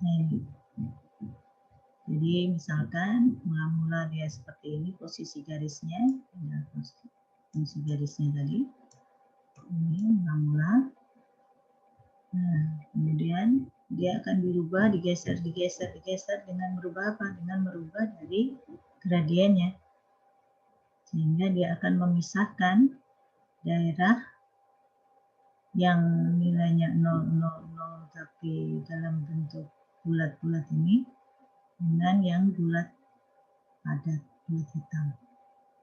Nah, ini. Jadi misalkan mula-mula dia seperti ini posisi garisnya, posisi garisnya tadi. Ini mula-mula. Nah, kemudian dia akan dirubah, digeser dengan merubah apa? Dengan merubah dari gradiennya. Sehingga dia akan memisahkan daerah yang nilainya 0, 0, 0 tapi dalam bentuk bulat-bulat ini dengan yang bulat padat, bulat hitam.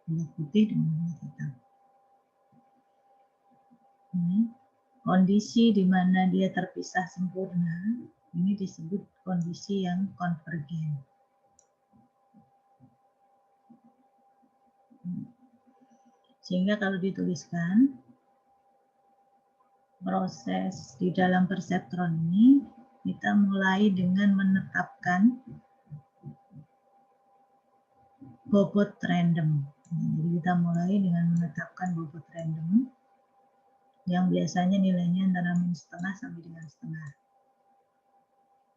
Bulat putih dengan bulat hitam. Ini kondisi di mana dia terpisah sempurna, ini disebut kondisi yang konvergen. Sehingga kalau dituliskan, proses di dalam perseptron ini, kita mulai dengan menetapkan bobot random. Jadi kita mulai dengan menetapkan bobot random, yang biasanya nilainya antara -setengah sampai dengan setengah.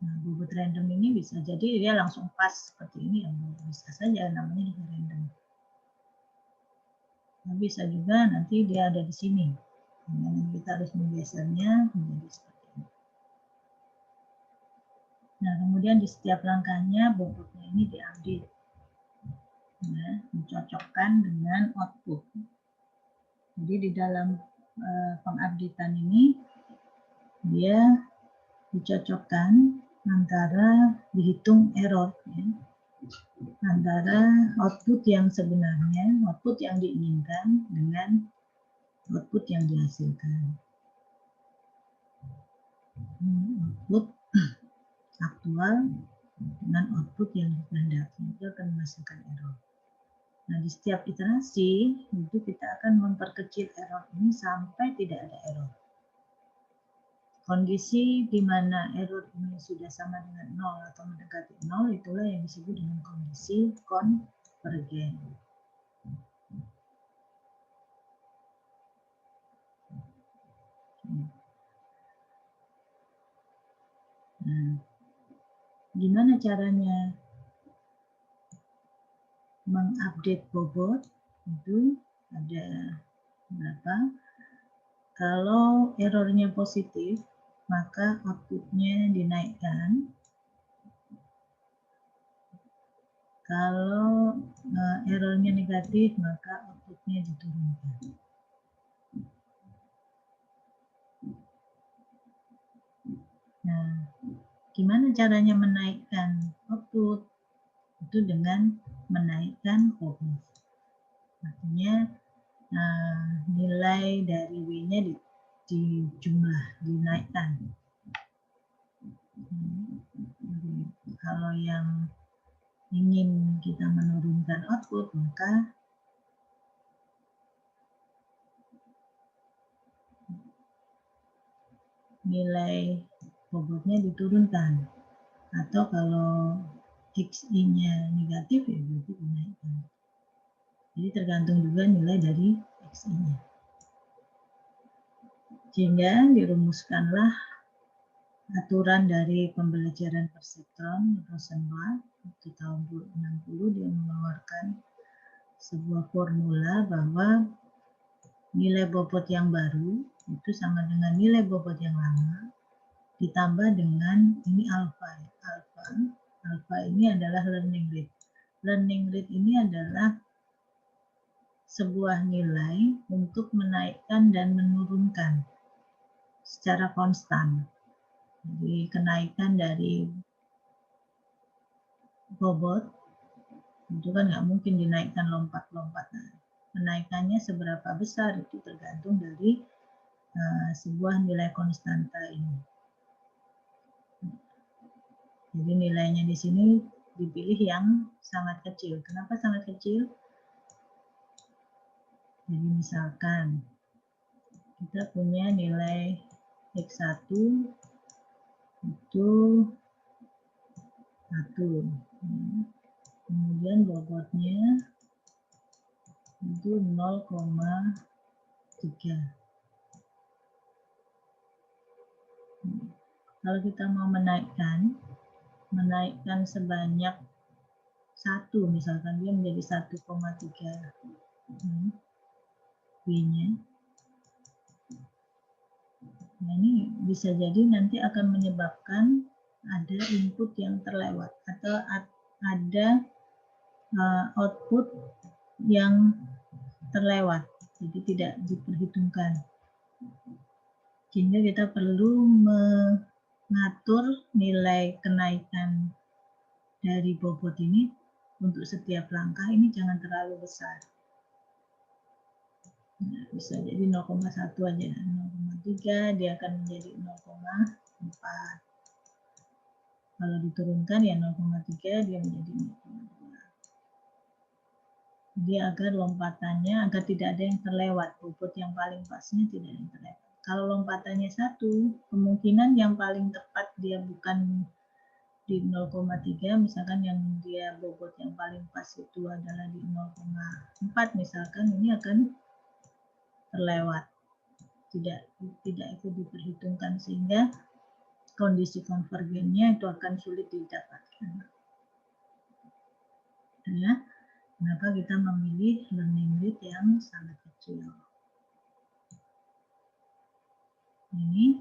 Nah, bobot random ini bisa jadi dia langsung pas seperti ini, ya bisa saja namanya juga random. Nah, bisa juga nanti dia ada di sini. Nah, kita harus menggesernya menjadi seperti ini. Nah, kemudian di setiap langkahnya bobotnya ini diupdate. Nah, dicocokkan dengan output. Jadi di dalam pengupdatean ini dia dicocokkan antara dihitung error ya, antara output yang sebenarnya, output yang diinginkan dengan output yang dihasilkan. Output aktual dengan output yang dikehendaki itu akan menghasilkan error. Nah, di setiap iterasi itu kita akan memperkecil error ini sampai tidak ada error. Kondisi di mana error ini sudah sama dengan 0 atau mendekati 0 itulah yang disebut dengan kondisi konvergen. Nah, gimana caranya mengupdate bobot? Itu ada berapa? Kalau errornya positif, maka outputnya dinaikkan. Kalau errornya negatif, maka outputnya diturunkan. Nah, gimana caranya menaikkan output? Itu dengan menaikkan bobot. Artinya nilai dari W-nya di jumlah, dinaikkan. Kalau yang ingin kita menurunkan output, maka nilai bobotnya diturunkan. Atau kalau XI-nya negatif, ya berarti dinaikkan. Jadi tergantung juga nilai dari XI-nya. Sehingga dirumuskanlah aturan dari pembelajaran perseptron Rosenblatt di tahun 60. Dia mengeluarkan sebuah formula bahwa nilai bobot yang baru itu sama dengan nilai bobot yang lama ditambah dengan ini alfa. Alfa ini adalah learning rate. Learning rate ini adalah sebuah nilai untuk menaikkan dan menurunkan secara konstan. Jadi kenaikan dari bobot itu kan nggak mungkin dinaikkan lompat-lompat. Kenaikannya seberapa besar itu tergantung dari sebuah nilai konstanta ini. Jadi nilainya di sini dipilih yang sangat kecil. Kenapa sangat kecil? Jadi misalkan kita punya nilai X1 itu 1. Kemudian bobotnya itu 0,3. Kalau kita mau menaikkan menaikkan sebanyak 1, misalkan dia menjadi 1,3 W-nya. Nah, ini bisa jadi nanti akan menyebabkan ada input yang terlewat atau ada output yang terlewat, jadi tidak diperhitungkan. Sehingga kita perlu mengatur nilai kenaikan dari bobot ini untuk setiap langkah ini jangan terlalu besar. Nah, bisa jadi 0,1 aja, 0,3 dia akan menjadi 0,4. Kalau diturunkan ya 0,3 dia menjadi 0,2. Jadi agar lompatannya, agar tidak ada yang terlewat, bobot yang paling pasnya tidak ada yang terlewat. Kalau lompatannya 1, kemungkinan yang paling tepat dia bukan di 0,3, misalkan yang dia bobot yang paling pas itu adalah di 0,4 misalkan, ini akan terlewat, tidak itu diperhitungkan, sehingga kondisi konvergennya itu akan sulit didapatkan. Ya, kenapa kita memilih learning rate yang sangat kecil? Ini,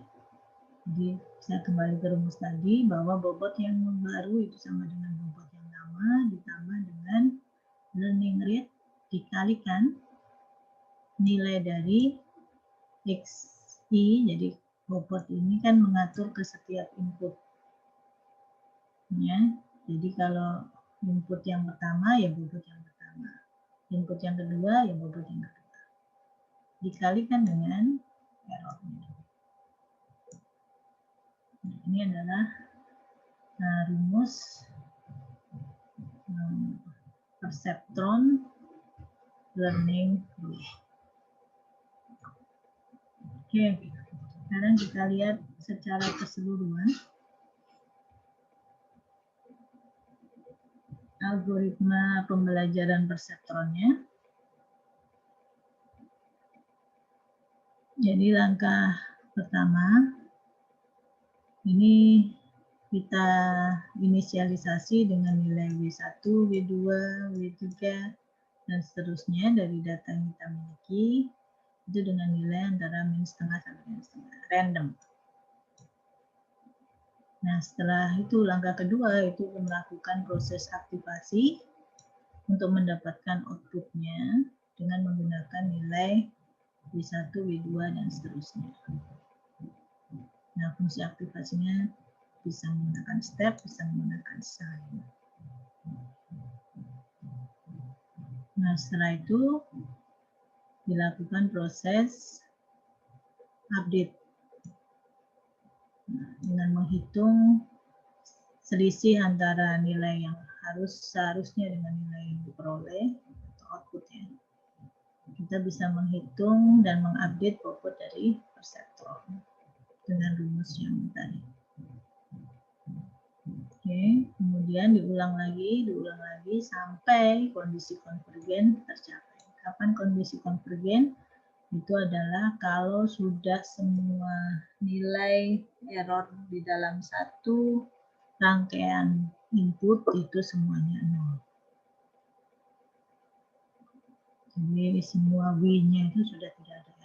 jadi saya kembali ke rumus tadi bahwa bobot yang baru itu sama dengan bobot yang lama ditambah dengan learning rate dikalikan nilai dari XI, jadi bobot ini kan mengatur ke setiap input. Ya, jadi kalau input yang pertama ya bobot yang pertama, input yang kedua ya bobot yang kedua, dikalikan dengan errornya. Nah, ini adalah rumus perseptron learning rate. Oke, sekarang kita lihat secara keseluruhan algoritma pembelajaran perseptronnya. Jadi langkah pertama ini kita inisialisasi dengan nilai W1, W2, W3, dan seterusnya dari data yang kita miliki. Itu dengan nilai antara min setengah sampai min setengah, random. Nah, setelah itu langkah kedua itu melakukan proses aktivasi untuk mendapatkan outputnya dengan menggunakan nilai W1, W2, dan seterusnya. Nah, fungsi aktivasinya bisa menggunakan step, bisa menggunakan sign. Nah, setelah itu dilakukan proses update dengan menghitung selisih antara nilai yang seharusnya dengan nilai yang diperoleh atau outputnya. Kita bisa menghitung dan mengupdate bobot dari perseptron dengan rumus yang tadi. Oke, kemudian diulang lagi sampai kondisi konvergen tercapai. Kapan kondisi konvergen? Itu adalah kalau sudah semua nilai error di dalam satu rangkaian input itu semuanya 0. Jadi semua W-nya itu sudah tidak ada